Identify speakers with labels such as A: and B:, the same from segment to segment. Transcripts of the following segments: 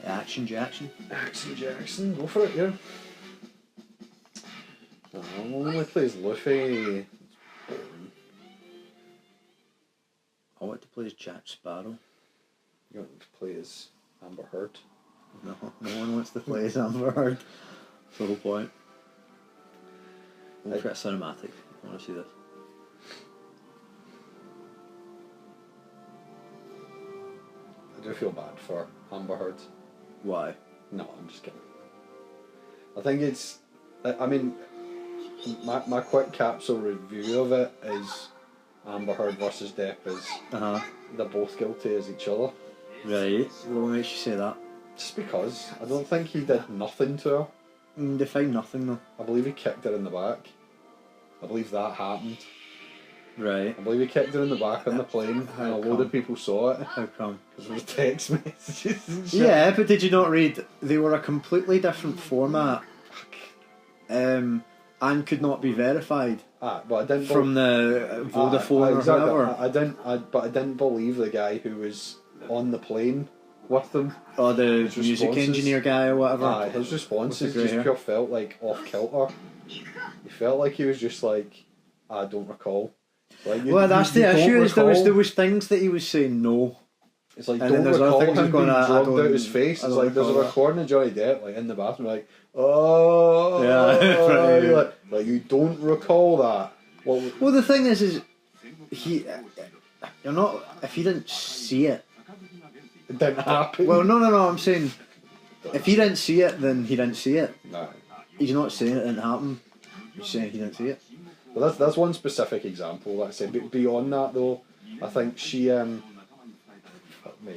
A: Action Jackson.
B: Action Jackson, go for it, yeah. Only plays Luffy.
A: I want to play as Jack Sparrow.
B: You want to play as Amber Heard?
A: No one wants to play as Amber Heard. That's the whole point. We'll get cinematic. I want to see this.
B: I do feel bad for Amber Heard.
A: Why?
B: No, I'm just kidding. I think it's... I mean, my quick capsule review of it is Amber Heard versus Depp is they're both guilty as each other.
A: Right. What makes you say that?
B: Just because. I don't think he did nothing to her.
A: Define nothing though.
B: I believe he kicked her in the back. I believe that happened.
A: Right.
B: I believe he kicked her in the back on the plane and a load of people saw it.
A: How come?
B: Because there was text messages and shit.
A: Yeah, but did you not read? They were a completely different format. And could not be verified.
B: But I didn't
A: from the Vodafone
B: exactly.
A: or whatever.
B: But I didn't believe the guy who was on the plane with them.
A: Or the music engineer guy or whatever.
B: His responses just pure felt like off kilter. He felt like he was just like, I don't recall. Like,
A: well, that's the issue. Is there was things that he was saying no.
B: It's like, don't recall him being drugged out his face. It's like there's a recording of Johnny Depp like in the bathroom, like, oh, yeah, like you don't recall that.
A: Well, the thing is you're not, if you didn't see it.
B: It didn't happen.
A: Well, no. I'm saying if he didn't see it, then he didn't see it.
B: No.
A: He's not saying it didn't happen. He's saying he didn't see it.
B: Well, that's one specific example. Like I said, but beyond that though, I think she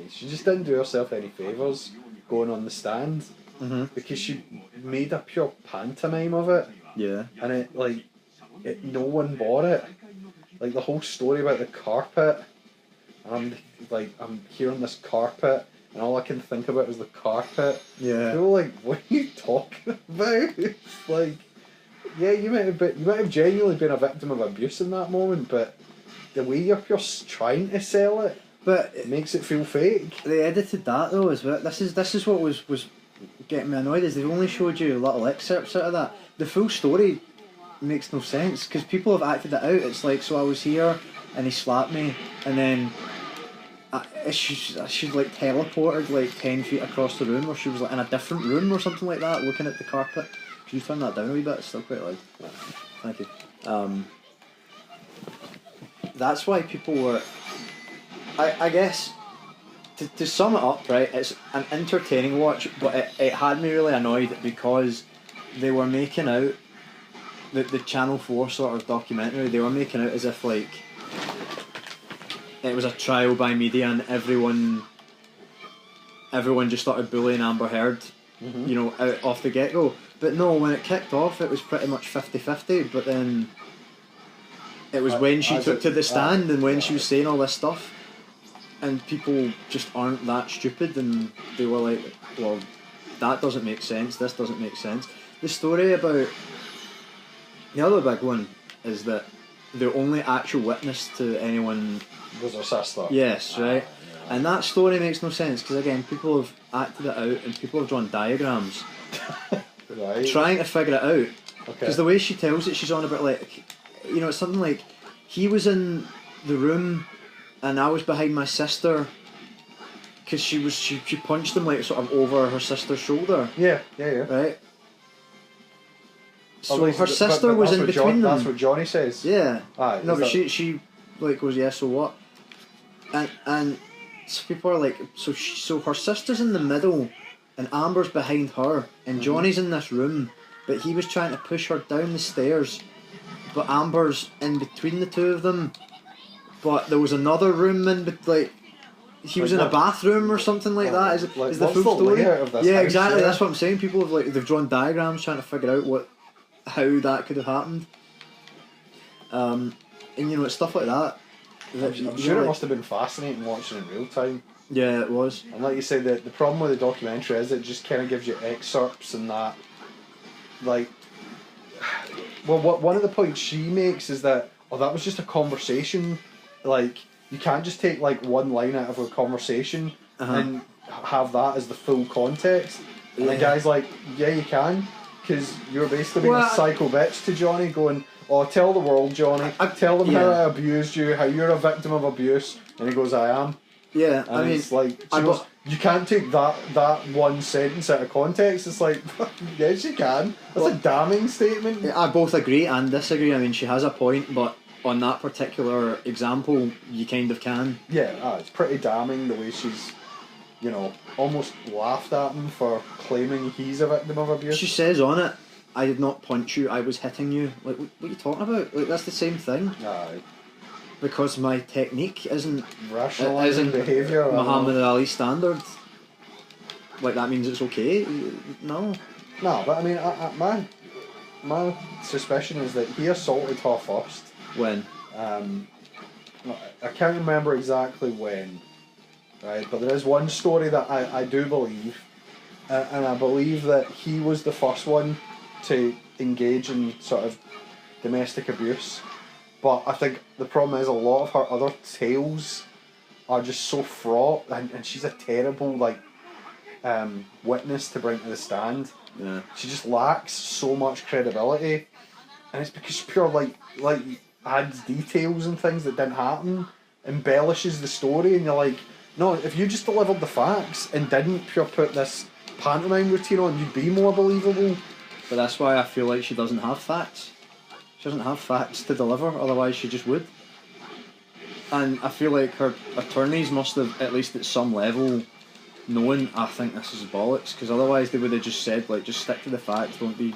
B: she just didn't do herself any favours going on the stand because she made a pure pantomime of it.
A: Yeah.
B: And no one bought it. Like the whole story about the carpet. I'm hearing this carpet, and all I can think about is the carpet.
A: Yeah.
B: People were like, what are you talking about? It's like, yeah, you might have genuinely been a victim of abuse in that moment, but the way you're trying to sell it, it makes it feel fake.
A: They edited that though as well. This is what was getting me annoyed, is they only showed you little excerpts out of that. The full story makes no sense because people have acted it out. It's like, so I was here and he slapped me, and then she's like teleported like 10 feet across the room, or she was like in a different room or something like that, looking at the carpet. Could you turn that down a wee bit? It's still quite loud. Thank you. That's why people were... I guess, to sum it up, right, it's an entertaining watch, but it had me really annoyed because they were making out, the Channel 4 sort of documentary, they were making out as if like it was a trial by media and everyone just started bullying Amber Heard, out off the get-go. But no, when it kicked off, it was pretty much 50-50, but then it was when she took to the stand and when she was saying all this stuff, and people just aren't that stupid, and they were like, well, that doesn't make sense, this doesn't make sense. The story about... The other big one is that the only actual witness to anyone...
B: was her sister.
A: Yes, right? Yeah. And that story makes no sense, because again, people have acted it out and people have drawn diagrams.
B: Right.
A: Trying to figure it out.
B: Okay.
A: Because the way she tells it, she's on about like, it's something like, he was in the room and I was behind my sister because she punched him like sort of over her sister's shoulder.
B: Yeah.
A: Right? So her sister was in between them.
B: That's what Johnny says.
A: Yeah. No, but she like goes, yeah, so what? And so people are like, so her sister's in the middle and Amber's behind her and Johnny's in this room, but he was trying to push her down the stairs, but Amber's in between the two of them, but there was another room he was in a bathroom or something like that. Is the full story? Yeah, exactly. That's what I'm saying. People have they've drawn diagrams trying to figure out how that could have happened. And it's stuff like that.
B: I'm sure it must have been fascinating watching in real time.
A: Yeah, it was.
B: And like you said, the problem with the documentary is it just kind of gives you excerpts and that. Like, well, one of the points she makes is that, that was just a conversation. Like, you can't just take like one line out of a conversation and have that as the full context. And the guy's like, yeah, you can, because you're basically being a psycho bitch to Johnny, going, oh, tell the world, Johnny. Tell them how I abused you, how you're a victim of abuse. And he goes, I am.
A: Yeah,
B: and it's like, she goes, you can't take that one sentence out of context. It's like, yes, you can. That's a damning statement.
A: I both agree and disagree. I mean, she has a point, but on that particular example, you kind of can.
B: Yeah, it's pretty damning the way she's, you know, almost laughed at him for claiming he's a victim of abuse.
A: She says on it, I did not punch you, I was hitting you. Like, what are you talking about? Like, that's the same thing.
B: Aye.
A: Because my technique isn't
B: rationalising behaviour.
A: Muhammad Ali standard. Like, that means it's okay? No.
B: No, but I mean, my suspicion is that he assaulted her first.
A: When?
B: I can't remember exactly when, right? But there is one story that I do believe, and I believe that he was the first one to engage in sort of domestic abuse. But I think the problem is a lot of her other tales are just so fraught, and she's a terrible witness to bring to the stand.
A: Yeah.
B: She just lacks so much credibility, and it's because she pure like adds details and things that didn't happen, embellishes the story, and you're like, no, if you just delivered the facts and didn't pure put this pantomime routine on, you'd be more believable.
A: But that's why I feel like she doesn't have facts. She doesn't have facts to deliver, otherwise she just would. And I feel like her attorneys must have, at least at some level, known, I think this is bollocks, because otherwise they would have just said, like, just stick to the facts, don't be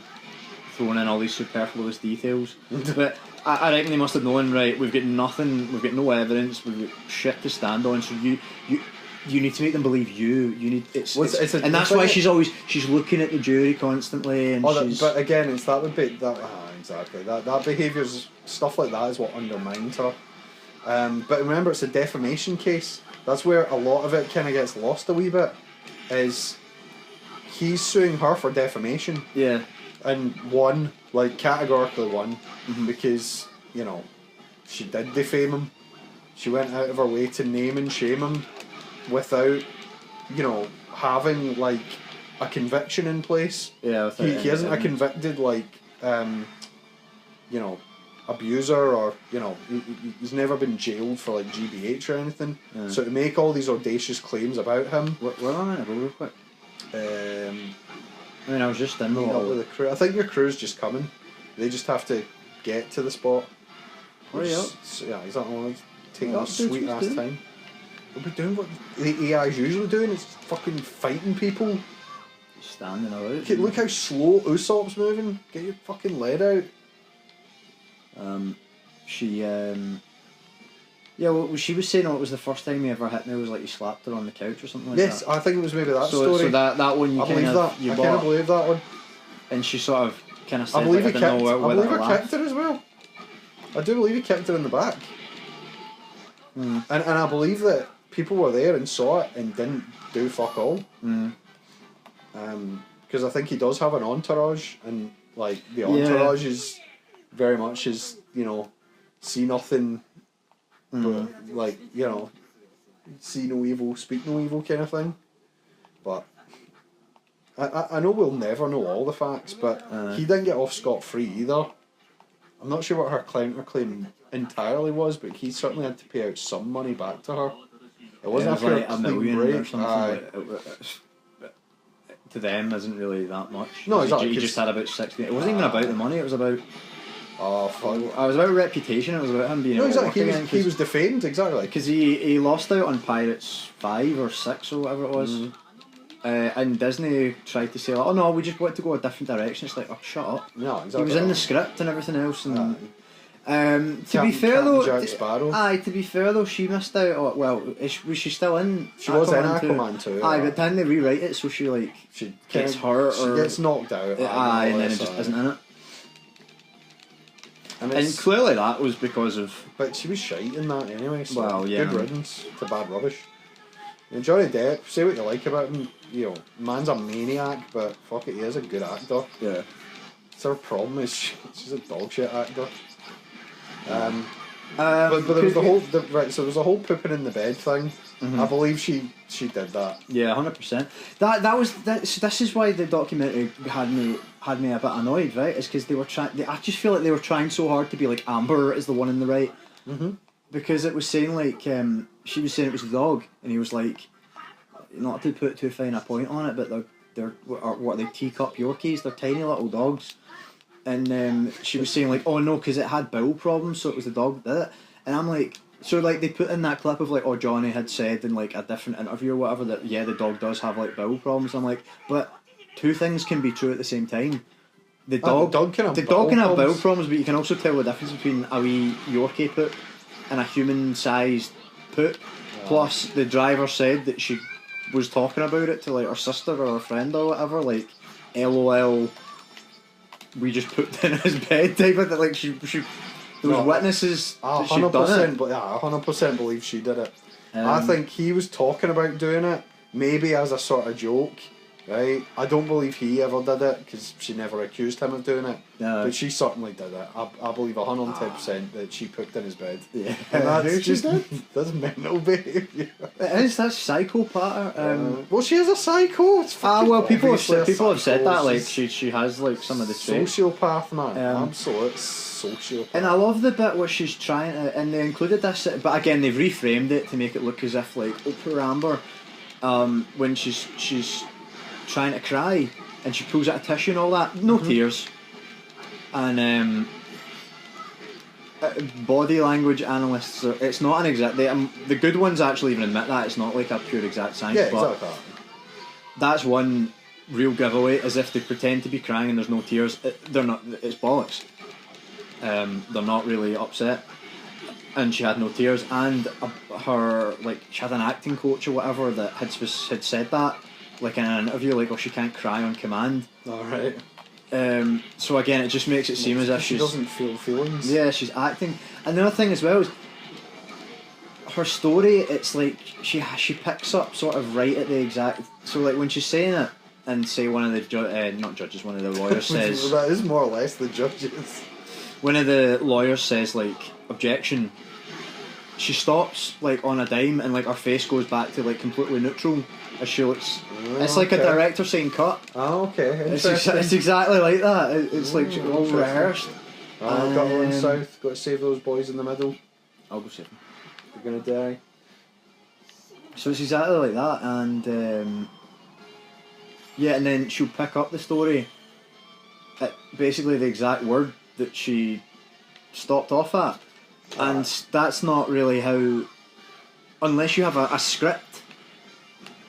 A: throwing in all these superfluous details. But I reckon they must have known, right, we've got nothing, we've got no evidence, we've got shit to stand on, so you need to make them believe you. You need and that's why she's looking at the jury constantly, and
B: but again, it's that would be that. Exactly. That behaviour's stuff like that is what undermines her. But remember, it's a defamation case. That's where a lot of it kind of gets lost a wee bit. Is he's suing her for defamation?
A: Yeah.
B: And categorically won, because you know she did defame him. She went out of her way to name and shame him without, you know, having like a conviction in place.
A: Yeah.
B: He isn't a convicted you know, abuser, or you know, he's never been jailed for like GBH or anything. Yeah. So to make all these audacious claims about him,
A: where am I going to go real quick? I mean, I was just in the
B: with the crew. I think your crew's just coming. They just have to get to the spot.
A: Hurry up!
B: Yeah, exactly. Take that sweet ass time. They'll be doing what the AI's usually doing. It's fucking fighting people.
A: Just standing around.
B: Look how slow Usopp's moving. Get your fucking lead out.
A: She well, she was saying it was the first time he ever hit me was like he slapped her on the couch or something like that.
B: Yes, I think it was maybe that story.
A: So that one you kind of
B: I kind of believe that one.
A: And she sort of kind of said,
B: I believe he
A: kicked
B: her as well. I do believe he kicked her in the back. And I believe that people were there and saw it and didn't do fuck all. Because I think he does have an entourage, and like the entourage is very much is, you know, see nothing but like, you know, see no evil, speak no evil kind of thing. But I know we'll never know all the facts, but he didn't get off scot-free either. I'm not sure what her counterclaim entirely was, but he certainly had to pay out some money back to her. It wasn't
A: like
B: a
A: $1 million
B: break
A: or something. To them isn't really that much.
B: No, exactly.
A: He just had about 60. It wasn't even about the money. It was about.
B: Oh fuck!
A: It was about reputation. It was about him being.
B: No, exactly. He was defamed, exactly.
A: Because he lost out on Pirates 5 or 6 or whatever it was. And Disney tried to say, oh no, we just want to go a different direction. It's like, oh, shut up.
B: No, exactly.
A: He was in the script and everything else. And to be fair though, she missed out. Was she still in?
B: She was in Aquaman 2.
A: Aye, but didn't they rewrite it so she gets hurt?
B: She gets knocked out.
A: Aye, and then it just isn't in it. And clearly that was because of.
B: But she was shite in that anyway. So
A: well, yeah.
B: Good riddance to bad rubbish. And Johnny Depp, say what you like about him, you know, man's a maniac, but fuck it, he is a good actor.
A: Yeah.
B: It's her problem is she's a dog shit actor. But there was so there was a whole pooping in the bed thing. I believe she did that.
A: Yeah, 100%. This is why the documentary had me a bit annoyed, right? It's because they were trying. I just feel like they were trying so hard to be like Amber is the one in the right. Because it was saying like she was saying it was the dog, and he was like, not to put too fine a point on it, but they're what are they, teacup Yorkies? They're tiny little dogs. And she was saying like, oh no, because it had bowel problems, so it was the dog that did it. And I'm like, so like they put in that clip of like, oh, Johnny had said in like a different interview or whatever that yeah, the dog does have like bowel problems. I'm like, but two things can be true at the same time. The dog can have bowel problems, but you can also tell the difference between a wee Yorkie poop and a human-sized poop. Plus, the driver said that she was talking about it to like her sister or her friend or whatever, like, LOL. We just pooped in his bed type of thing. Like there was witnesses that she'd done it.
B: But yeah, 100% believe she did it. I think he was talking about doing it, maybe as a sort of joke, right? I don't believe he ever did it because she never accused him of doing it. No. But she certainly did it. I believe 110% that she pooped in his bed. Yeah, and that's just that's mental behaviour.
A: It is. That's psychopath.
B: Well, she is a psycho.
A: Well, people have said that like she has like some of the traits.
B: Sociopath, man. Absolute sociopath.
A: And I love the bit where she's trying to, and they included this, but again they've reframed it to make it look as if like, oh, poor Amber, when she's trying to cry and she pulls out a tissue and all that, no tears. And body language analysts it's not an exact, the good ones actually even admit that it's not like a pure exact science.
B: Yeah,
A: but
B: exactly.
A: That's one real giveaway, as if they pretend to be crying and there's no tears. They're not, it's bollocks. They're not really upset, and she had no tears. And her, like, she had an acting coach or whatever that had said that, like in an interview, like, oh, she can't cry on command.
B: Alright.
A: So again, it just makes it seem as if
B: she doesn't feel feelings.
A: Yeah, she's acting. And the other thing as well is her story. It's like she picks up sort of right at the exact. So like when she's saying it, and say one of the not judges, one of the lawyers says
B: that is more or less the judges.
A: One of the lawyers says like objection. She stops like on a dime, and like her face goes back to like completely neutral as she looks. It's like a director saying cut.
B: Oh, okay.
A: It's exactly like that. It's like all rehearsed.
B: Got to run south. Got to save those boys in the middle.
A: I'll go save them.
B: They're gonna die.
A: So it's exactly like that, and yeah, and then she'll pick up the story at basically the exact word that she stopped off at. And that's not really how, unless you have a script.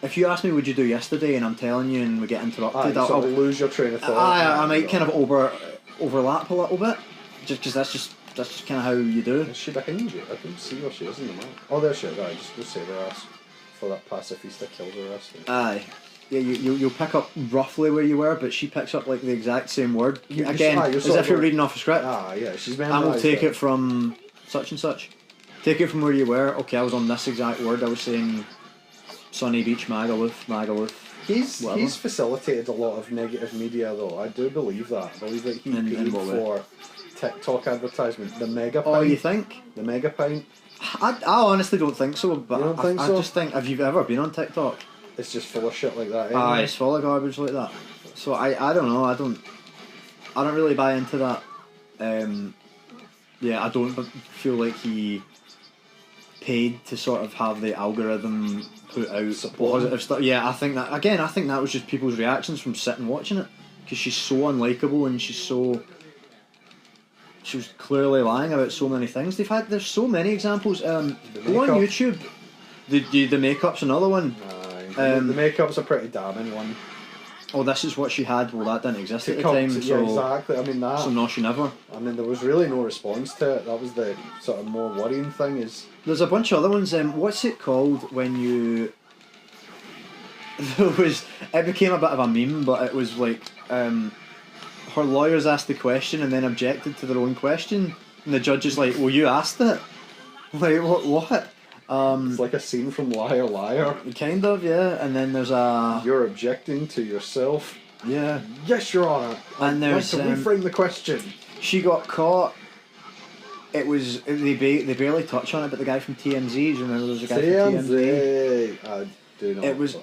A: If you ask me, would you do yesterday, and I'm telling you, and we get interrupted,
B: I'll lose your train of thought.
A: I might kind of overlap a little bit, just because that's just kind of how you do.
B: Is she behind you? I can see where she is in the map. Oh, there she is. Right, just go save her ass before that pacifista kills her ass.
A: Aye. Yeah, you'll pick up roughly where you were, but she picks up like the exact same word. Again, as if you're reading off a script.
B: Yeah, she's
A: memorised. And we'll take it from such and such. Take it from where you were. Okay, I was on this exact word. I was saying Sunny Beach, Magaluf.
B: He's facilitated a lot of negative media, though. I do believe that. I believe that he paid for TikTok advertisement. The mega pint.
A: Oh, you think?
B: The mega pint.
A: I honestly don't think so, but
B: you don't think
A: I just think, have you ever been on TikTok?
B: It's just full of shit like that.
A: Aye, it's full of garbage like that. So I don't know. I don't really buy into that. Yeah, I don't feel like he paid to sort of have the algorithm put out positive stuff. Yeah, I think that was just people's reactions from sitting watching it, because she's so unlikable and she was clearly lying about so many things. There's so many examples. Go on YouTube. The makeup's another one.
B: The makeup's a pretty damning one.
A: Oh, this is what she had. Well, that didn't exist at the time.
B: Yeah, exactly. I mean that.
A: So no, she never.
B: I mean, there was really no response to it. That was the sort of more worrying thing. Is
A: there's a bunch of other ones. What's it called when you? It became a bit of a meme, but it was like her lawyers asked the question and then objected to their own question, and the judge is like, "Well, you asked it." Like what?
B: It's like a scene from Liar Liar.
A: Kind of, yeah. And then there's a...
B: You're objecting to yourself.
A: Yeah.
B: Yes, Your Honour.
A: And there's...
B: I'd like to reframe the question.
A: She got caught they barely touch on it, but the guy from TMZ, do you remember there's a guy from TMZ?
B: I do know.
A: It was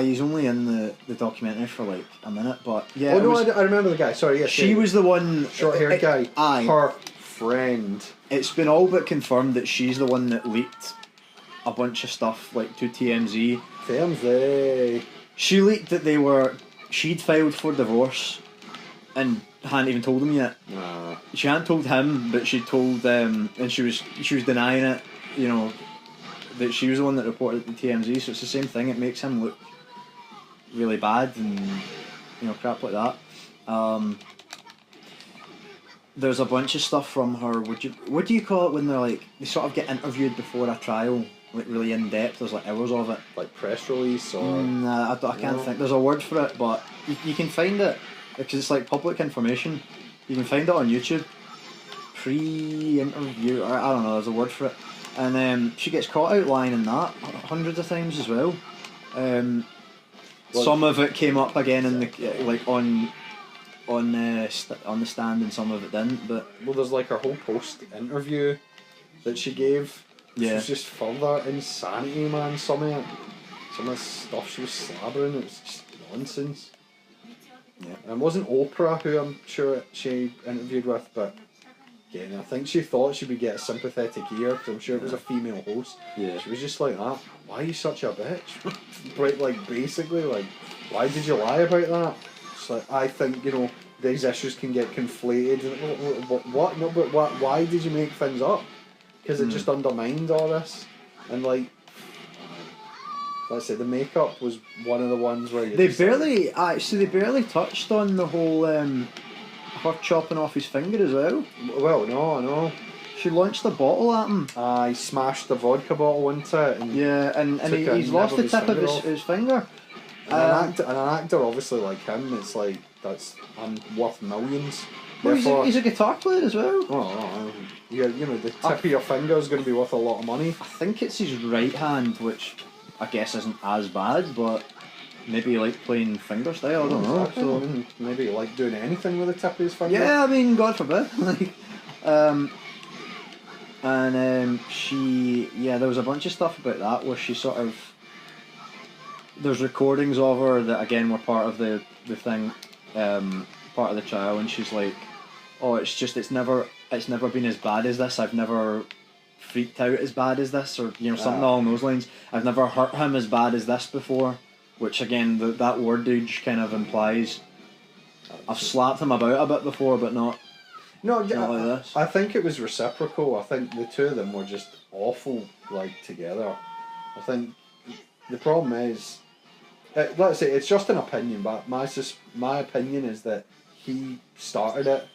A: he's only in the documentary for like a minute, but yeah.
B: Oh no, I remember the guy. Sorry, yes.
A: She was the one,
B: short-haired guy.
A: Aye.
B: Her friend.
A: It's been all but confirmed that she's the one that leaked a bunch of stuff like to TMZ.
B: TMZ.
A: She leaked that she'd filed for divorce and hadn't even told him yet.
B: Nah.
A: She hadn't told him, but she told and she was denying it, you know, that she was the one that reported it to TMZ, so it's the same thing. It makes him look really bad and, you know, crap like that. There's a bunch of stuff from her. What do you call it when they're like, they sort of get interviewed before a trial, like really in depth? There's like hours of it.
B: Like press release or...
A: Nah, I can't think. There's a word for it, but you can find it because it's like public information. You can find it on YouTube. Pre-interview, I don't know. There's a word for it, and she gets caught out lying in that hundreds of times as well. Some of it came up again in the like on the stand, and some of it didn't. But
B: there's like her whole post interview that she gave.
A: Yeah,
B: it was just further insanity, man. Some of the stuff she was slabbering, it was just nonsense. Yeah, and it wasn't Oprah who I'm sure she interviewed with, but again, I think she thought she would get a sympathetic ear because I'm sure it was a female host. Yeah, she was just like that. Why are you such a bitch? Right, like basically, like, why did you lie about that? It's like, I think, you know, these issues can get conflated. What? No, but what? Why did you make things up? Because it just undermined all this, and like. Let's say the makeup was one of the ones where
A: they barely touched on the whole her chopping off his finger as well.
B: Well, no.
A: She launched the bottle at him.
B: He smashed the vodka bottle into it.
A: And he's lost the tip of his finger.
B: And an actor obviously like him, it's like that's worth millions.
A: Well, he's a guitar player as well.
B: You know, the tip of your finger is going to be worth a lot of money.
A: I think it's his right hand, which I guess isn't as bad, but maybe you like playing fingerstyle, I don't know.
B: Exactly. So, I mean, maybe you like doing anything with the tip of his finger.
A: Yeah, I mean, God forbid. There was a bunch of stuff about that where she sort of, there's recordings of her that again were part of the thing, part of the trial, and she's like, oh, it's never been as bad as this. I've never freaked out as bad as this, or you know, something along those lines. I've never hurt him as bad as this before, which again that wordage kind of implies I've slapped him about a bit before, but not like this.
B: I think it was reciprocal. I think the two of them were just awful, like, together. I think the problem is, let's say it's just an opinion, but my opinion is that he started it.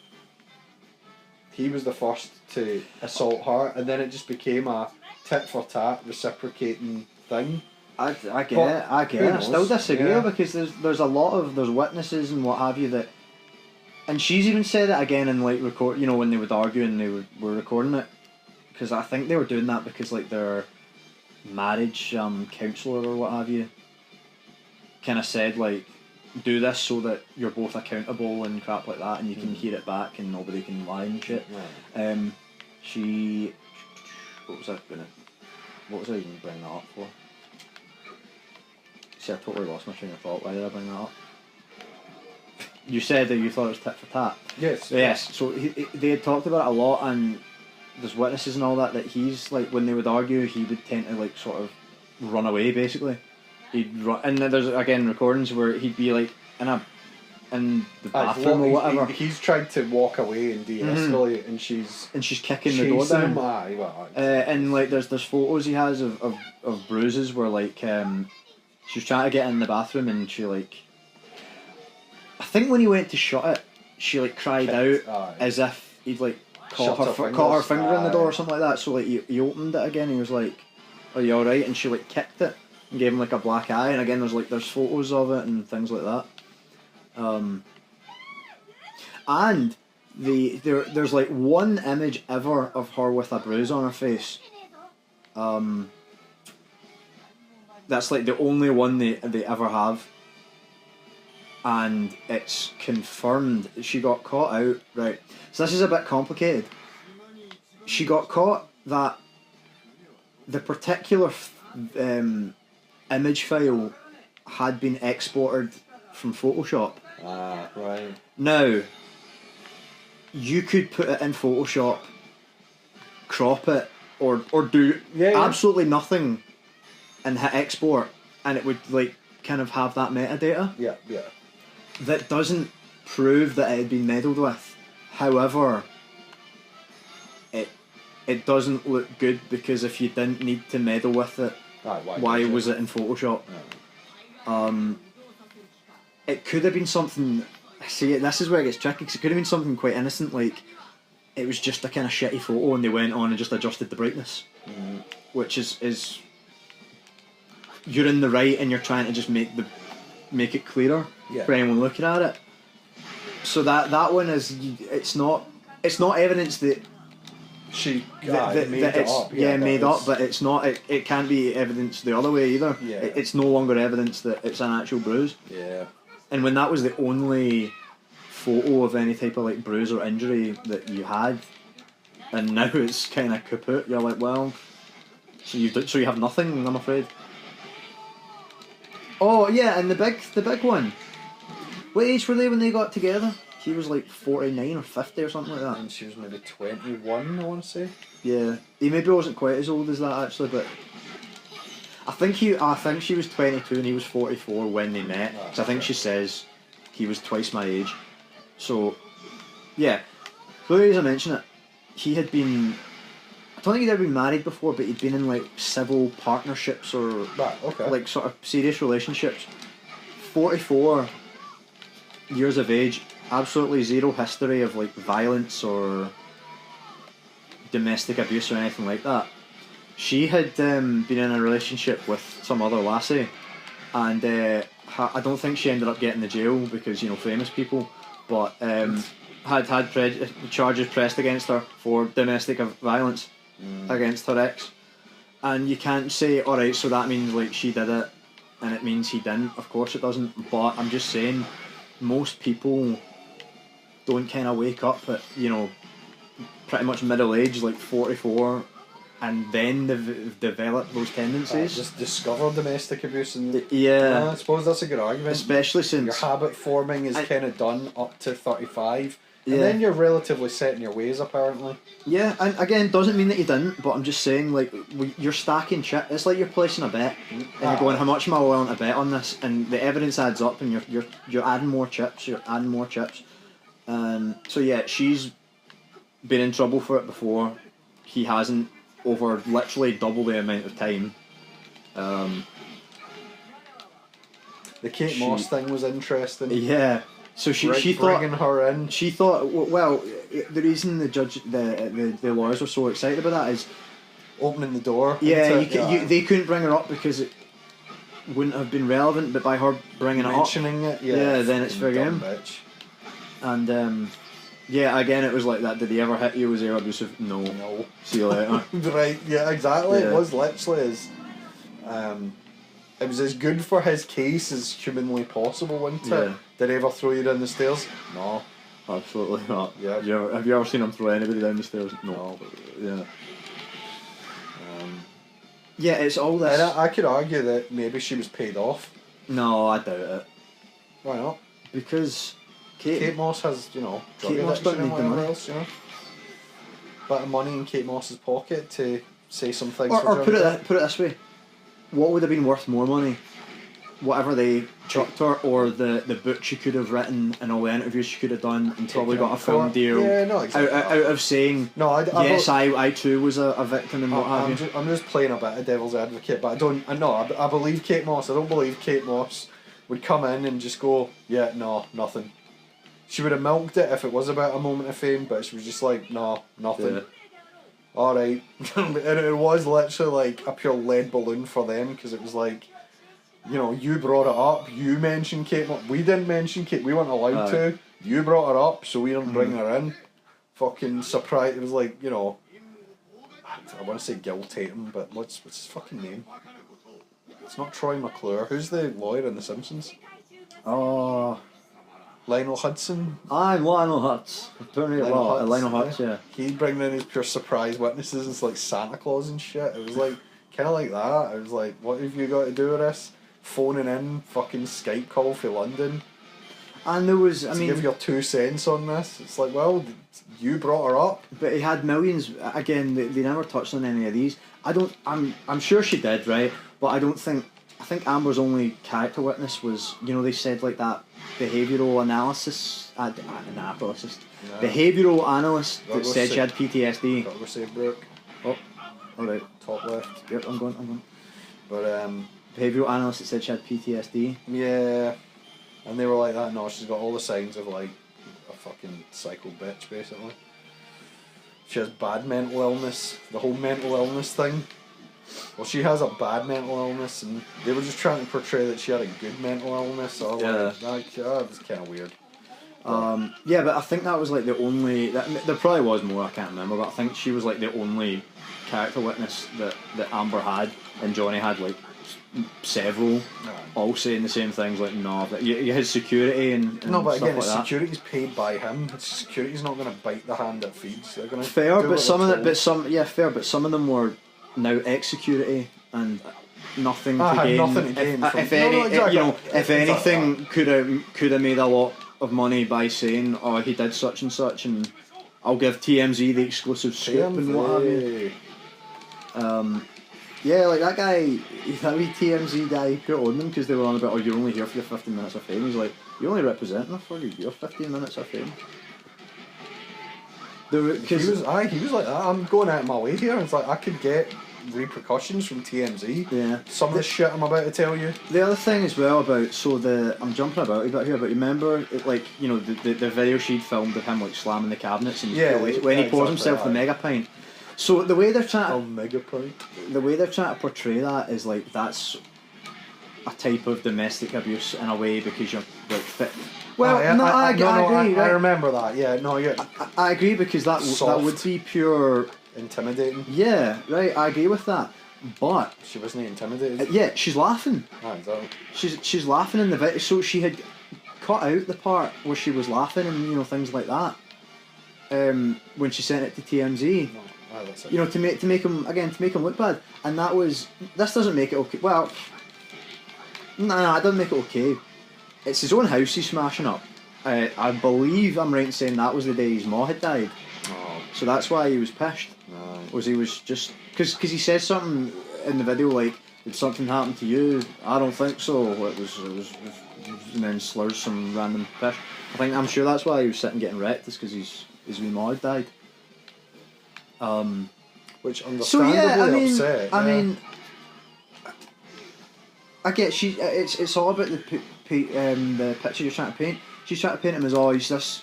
B: He was the first to assault her, and then it just became a tit for tat, reciprocating thing.
A: I get it. I still disagree because there's a lot of witnesses and what have you that, and she's even said it again in like record. You know, when they would argue and they were recording it, because I think they were doing that because like their marriage counsellor or what have you kind of said like, do this so that you're both accountable and crap like that, and you can hear it back and nobody can lie and shit. Right. What was I even bringing that up for? See, I totally lost my train of thought. Why did I bring that up? You said that you thought it was tit for tat. Yes. So they had talked about it a lot, and there's witnesses and all that he's like, when they would argue, he would tend to like sort of run away basically. He'd run, and then there's again recordings where he'd be like in the bathroom or whatever.
B: He's tried to walk away and de-escalate, and she's
A: kicking the door down. And like there's photos he has of bruises where like she was trying to get in the bathroom, and she like, I think when he went to shut it, she like cried out as if he'd like caught her finger in the door or something like that. So like he opened it again. He was like, "Are you all right?" And she like kicked it and gave him like a black eye. And again, there's photos of it and things like that. And there's like one image ever of her with a bruise on her face. That's like the only one they ever have, and it's confirmed she got caught out. Right, so this is a bit complicated. she got caught that the particular image file had been exported from Photoshop.
B: Ah, right.
A: Now, you could put it in Photoshop, crop it, or do absolutely nothing and hit export, and it would like kind of have that metadata.
B: Yeah, yeah.
A: That doesn't prove that it had been meddled with. However, it doesn't look good because if you didn't need to meddle with it, why was it in Photoshop? Yeah. It could have been something. See, this is where it gets tricky because it could have been something quite innocent, like it was just a kind of shitty photo and they went on and just adjusted the brightness, which is you're in the right and you're trying to just make it clearer for anyone looking at it. So that one is it's not evidence that
B: she
A: made it up. Made up, but it's not. It can't be evidence the other way either.
B: Yeah.
A: It's no longer evidence that it's an actual bruise.
B: Yeah.
A: And when that was the only photo of any type of like bruise or injury that you had, and now it's kind of kaput, you're like, well, so you have nothing, I'm afraid. Oh yeah, and the big one. What age were they when they got together? He was like 49 or 50 or something like that.
B: And she was maybe 21, I want to say.
A: Yeah, he maybe wasn't quite as old as that actually, but I think she was 22 and he was 44 when they met. So I think she says he was twice my age. So, yeah. The only reason I mention it, he had been. I don't think he'd ever been married before, but he'd been in like civil partnerships or like sort of serious relationships. 44 years of age, absolutely zero history of like violence or domestic abuse or anything like that. She had been in a relationship with some other lassie, and I don't think she ended up getting the jail because famous people, but had charges pressed against her for domestic violence against her ex, and you can't say alright, so that means like she did it, and it means he didn't. Of course it doesn't, but I'm just saying most people don't kind of wake up at pretty much middle age, like 44. And then they've developed those tendencies.
B: Just discover domestic abuse, and
A: I
B: suppose that's a good argument.
A: Especially since
B: your habit forming is kind of done up to 35, and then you're relatively set in your ways, apparently.
A: Yeah, and again, doesn't mean that you didn't, but I'm just saying, like, you're stacking chips. It's like you're placing a bet, and you're going, how much am I willing to bet on this? And the evidence adds up, and you're adding more chips. You're adding more chips. So yeah, she's been in trouble for it before. He hasn't. Over literally double the amount of time.
B: The Kate Moss thing was interesting.
A: Yeah, so she thought
B: bringing her in.
A: She thought, well, the reason the lawyers were so excited about that is
B: opening the door.
A: Yeah, they couldn't bring her up because it wouldn't have been relevant, but by her mentioning
B: it,
A: then it's fair game. And yeah, again, it was like that. Did he ever hit you? Was he abusive? No. See you later.
B: Right, yeah, exactly. Yeah. It was literally it was as good for his case as humanly possible, wasn't it? Yeah. Did he ever throw you down the stairs? No.
A: Absolutely not.
B: Yeah.
A: Have you ever seen him throw anybody down the stairs? No. Yeah. Yeah, it's all this.
B: And I could argue that maybe she was paid off.
A: No, I doubt it.
B: Why not?
A: Because
B: Kate Moss has, drug addiction and whatever else, bit of money in Kate Moss's pocket to say some things.
A: Or put it this way, what would have been worth more money? Whatever they chucked her, or the book she could have written and all the interviews she could have done, and probably got a film deal.
B: Yeah, no, exactly.
A: Out of saying, I too was a victim and what have you.
B: I'm just playing a bit of devil's advocate, but I believe Kate Moss. I don't believe Kate Moss would come in and just go, yeah, no, nothing. She would have milked it if it was about a moment of fame, but she was just like, no, nothing. Yeah. Alright. And it was literally like a pure lead balloon for them, because it was like, you brought it up, you mentioned Kate Moss. We didn't mention Kate, we weren't allowed to. You brought her up, so we didn't bring her in. Fucking surprise. It was like, I want to say Gil Tatum, but what's his fucking name? It's not Troy McClure. Who's the lawyer in The Simpsons?
A: Oh...
B: Lionel Hudson.
A: I'm Lionel Hutz. Lionel Hutz, yeah.
B: He'd bring in his pure surprise witnesses. It's like Santa Claus and shit. It was like kind of like that. It was like, what have you got to do with this? Phoning in fucking Skype call for London.
A: And there was,
B: give your 2 cents on this. It's like, well, you brought her up.
A: But he had millions. Again, they never touched on any of these. I'm sure she did, right? But I think Amber's only character witness was, they said like that behavioural behavioural analyst that said she had PTSD.
B: Gotta go save Brooke.
A: Oh, alright.
B: Top left.
A: Yep, I'm going.
B: But
A: behavioural analyst that said she had PTSD.
B: Yeah, and they were like that. No, she's got all the signs of like a fucking psycho bitch, basically. She has bad mental illness. The whole mental illness thing. Well, she has a bad mental illness, and they were just trying to portray that she had a good mental illness. So that was kind of weird.
A: Yeah, but I think that was like the only. There probably was more. I can't remember, but I think she was like the only character witness that Amber had, and Johnny had like several, all saying the same things. Like, no, but you had security and
B: no, but
A: stuff
B: again,
A: like
B: security's paid by him. Security's not going to bite the hand that feeds. They're going to
A: fair, but some of them were now ex-security and nothing to gain.
B: Nothing to gain.
A: If anything, could have made a lot of money by saying, "Oh, he did such and such," and I'll give TMZ the exclusive scoop and what have you. Yeah, like that guy, that wee TMZ guy, he put on them because they were on about, "Oh, you're only here for your 15 minutes of fame." He's like, "You're only representing her for your 15 minutes of fame."
B: He was like that. I'm going out of my way here. It's like I could get repercussions from TMZ.
A: Yeah.
B: Some of the shit I'm about to tell you.
A: The other thing as well about I'm jumping about a bit here, but remember the video she'd filmed of him like slamming the cabinets and when he pours himself the mega pint. So the way they're trying to portray that is like that's a type of domestic abuse in a way because you're like fit. Well, I agree.
B: I remember that. Yeah, no, yeah.
A: I agree because that would be pure
B: intimidating.
A: Yeah, right. I agree with that. But
B: she wasn't intimidated.
A: Yeah, she's laughing.
B: Exactly.
A: She's laughing in the video. So she had cut out the part where she was laughing and things like that. When she sent it to TMZ. No. To make him look bad, and this doesn't make it okay. Well, it doesn't make it okay. It's his own house he's smashing up. I believe I'm right in saying that was the day his ma had died.
B: Oh.
A: So that's why he was pissed. Was he was just because he says something in the video like, "Did something happen to you?" "I don't think so." It was and then slurs some random pish. I'm sure that's why he was sitting getting wrecked, is because his wee ma had died.
B: Which understandably upset.
A: I mean, I get it's all about the picture you're trying to paint. She's trying to paint him as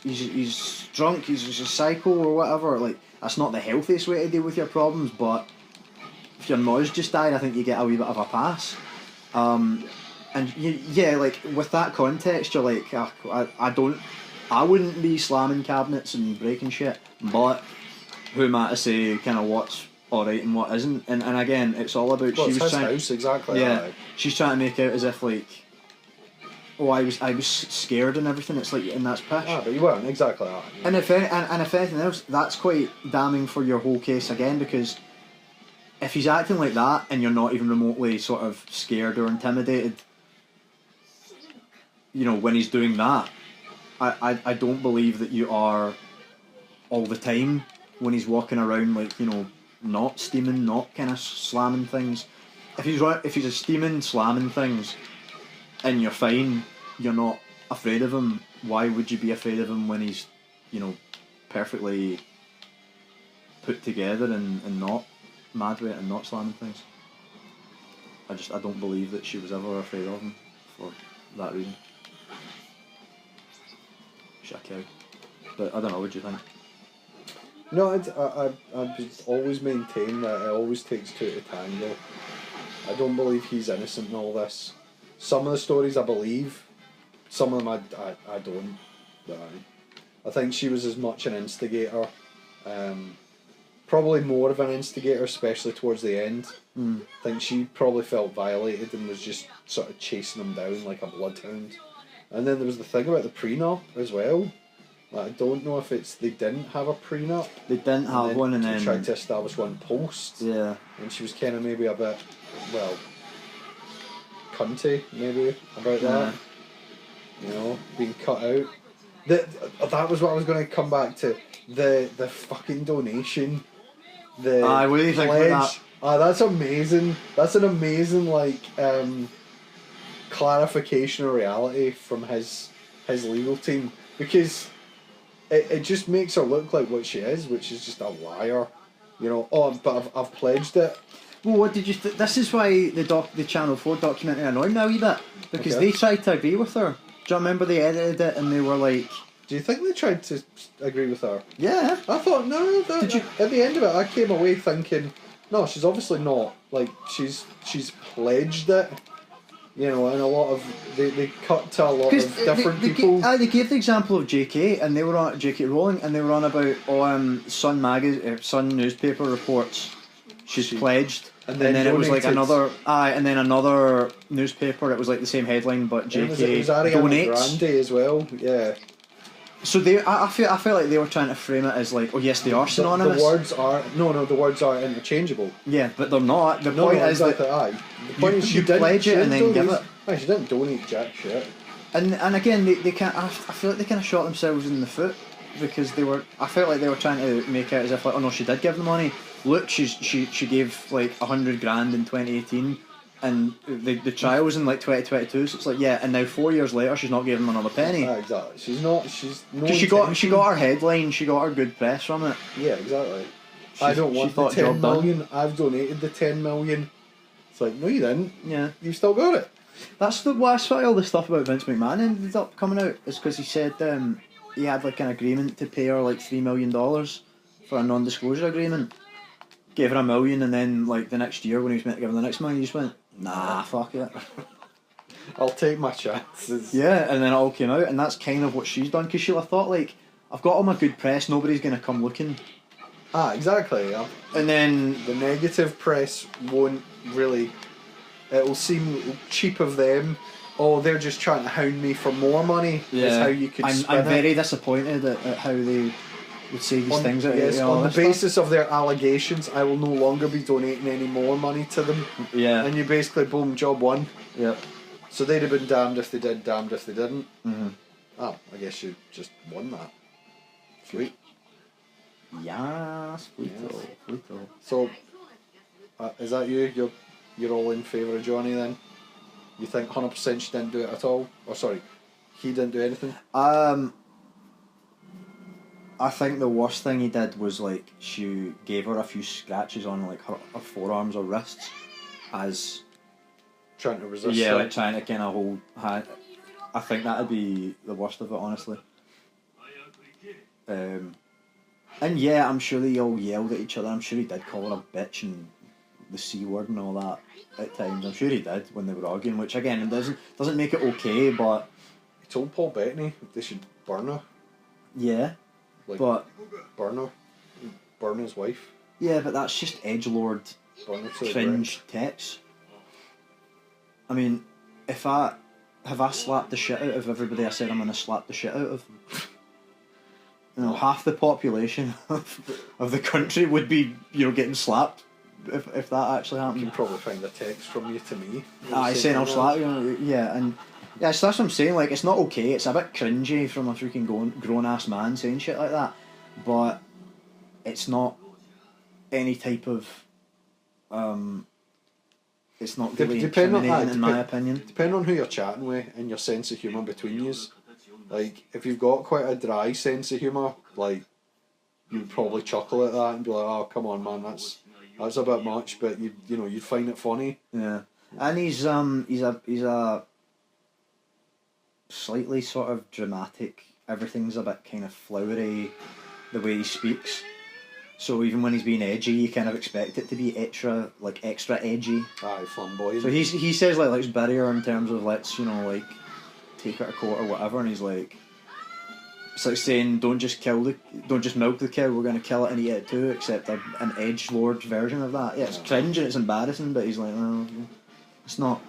A: he's drunk, he's a psycho or whatever. Like, that's not the healthiest way to deal with your problems. But if your ma's just died, I think you get a wee bit of a pass. And like with that context, you're like, I wouldn't be slamming cabinets and breaking shit, but who am I to say kind of what's alright and what isn't? And again, it's all about
B: she was trying. House, exactly.
A: Yeah, she's trying to make out as if like, I was scared and everything. It's like, and that's pish.
B: But you weren't exactly that. Yeah.
A: And if anything else, that's quite damning for your whole case again, because if he's acting like that and you're not even remotely sort of scared or intimidated, when he's doing that, I don't believe that you are all the time when he's walking around like, not steaming, not kind of slamming things. If he's a steaming, slamming things and you're fine, you're not afraid of him, why would you be afraid of him when he's, perfectly put together and not mad with it and not slamming things? I don't believe that she was ever afraid of him for that reason. She's a cow. But I don't know, what do you think?
B: No, I always maintain that it always takes two to tango. I don't believe he's innocent in all this. Some of the stories I believe, some of them I don't. But I think she was as much an instigator, probably more of an instigator, especially towards the end. I think she probably felt violated and was just sort of chasing him down like a bloodhound. And then there was the thing about the prenup as well. Like, I don't know if it's they didn't have a prenup.
A: They didn't have one, and then
B: tried to establish one post.
A: Yeah.
B: And she was kind of maybe a bit, well, cunty maybe about that. You know, being cut out. That was what I was going to come back to. The fucking donation.
A: What do you think about that?
B: That's amazing. That's an amazing clarification of reality from his legal team, because it just makes her look like what she is, which is just a liar. You know, but I've pledged it.
A: Well, what did you this is why the Channel 4 documentary annoyed me a wee bit, because they tried to agree with her. Do you remember they edited it and they were like...
B: Do you think they tried to agree with her?
A: Yeah.
B: I thought, no, at the end of it I came away thinking, no, she's obviously not. Like, she's pledged it. You know, and a lot of... They cut to a lot of different people.
A: They gave the example of JK, and they were on... JK Rowling, and they were on about Sun newspaper reports. She's pledged. And then it was like another... and then another newspaper, it was like the same headline, but JK
B: it was
A: donates.
B: Grande as well, yeah.
A: So I feel like they were trying to frame it as like, oh yes, they are synonymous.
B: The words are the words are interchangeable.
A: Yeah, but they're not. The point is
B: that the point is you pledge it and then give it. She didn't donate jack shit.
A: And again, they can't. I feel like they kind of shot themselves in the foot, because they were. I felt like they were trying to make out as if like, oh no, she did give the money. Look, she gave like $100,000 in 2018. And the trial was in like 2022, so it's like, yeah, and now 4 years later she's not giving them another penny.
B: Exactly. She's no.
A: She got her headline, she got her good press from it.
B: Yeah, exactly. I don't want the 10 million. I've donated the 10 million. It's like, no, you didn't.
A: Yeah,
B: you've still got it.
A: That's why all the stuff about Vince McMahon ended up coming out, is because he said he had like an agreement to pay her like $3 million for a non-disclosure agreement. Gave her $1 million, and then like the next year when he was meant to give her the next million, he just went, nah, fuck it.
B: I'll take my chances.
A: Yeah, and then it all came out, and that's kind of what she's done, because she'll have thought, like, I've got all my good press, nobody's going to come looking.
B: Exactly. Yeah.
A: And then
B: the negative press won't really... It'll seem cheap of them. Oh, they're just trying to hound me for more money. Yeah. Is how you could spin
A: I'm very disappointed at how they would say these things.
B: On the basis of their allegations, I will no longer be donating any more money to them.
A: Yeah.
B: And you basically, boom, job one.
A: Yep.
B: So they'd have been damned if they did, damned if they didn't.
A: Mm-hmm.
B: Oh, I guess you just won that. Sweet.
A: Yes, Fleeto.
B: So, is that you? You're all in favour of Johnny then? You think 100% she didn't do it at all? Or sorry, he didn't do anything?
A: I think the worst thing he did was like she gave her a few scratches on like her forearms or wrists, as
B: trying to resist.
A: Yeah, like trying to kind of hold. I think that'd be the worst of it, honestly. And yeah, I'm sure they all yelled at each other. I'm sure he did call her a bitch and the C word and all that at times. I'm sure he did when they were arguing, which again it doesn't make it okay, but
B: he told Paul Bettany they should burn her.
A: Yeah.
B: Like,
A: but
B: burn his wife.
A: Yeah, but that's just edgelord cringe text. I mean, if I slapped the shit out of everybody I said I'm gonna slap the shit out of, you know, half the population of the country would be, you know, getting slapped if that actually happened.
B: You can probably find a text from you to me.
A: Saying I'll slap you. Yeah, and yeah, so that's what I'm saying. Like, it's not okay. It's a bit cringy from a freaking grown ass man saying shit like that, but it's not any type of it's not really incriminating in my opinion.
B: Depending on who you're chatting with and your sense of humour between you. Like, if you've got quite a dry sense of humour, like, you'd probably chuckle at that and be like, oh, come on, man, that's a bit much, but you'd find it funny.
A: Yeah. And he's a slightly sort of dramatic, everything's a bit kind of flowery the way he speaks. So even when he's being edgy, you kind of expect it to be extra edgy.
B: Aye, flamboyant.
A: So he says like, let's bury her in terms of let's, you know, like take her to court or whatever, and he's like, it's like saying don't just milk the cow, we're going to kill it and eat it too, except an edgelord version of that. Yeah, it's cringe and it's embarrassing, but he's like, well, it's not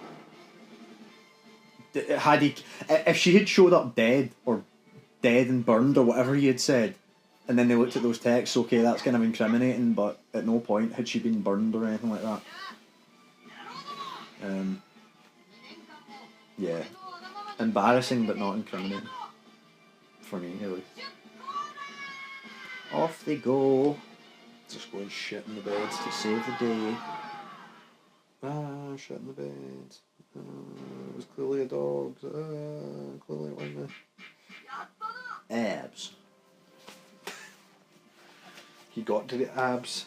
A: had he, if she had showed up dead and burned or whatever he had said, and then they looked at those texts, okay, that's kind of incriminating, but at no point had she been burned or anything like that. Yeah, embarrassing but not incriminating for me, at least. Off they go.
B: Just going shit in the bed
A: To save the day.
B: Shit in the bed. It was clearly a dog. Clearly it wasn't
A: Abs.
B: He got to the abs.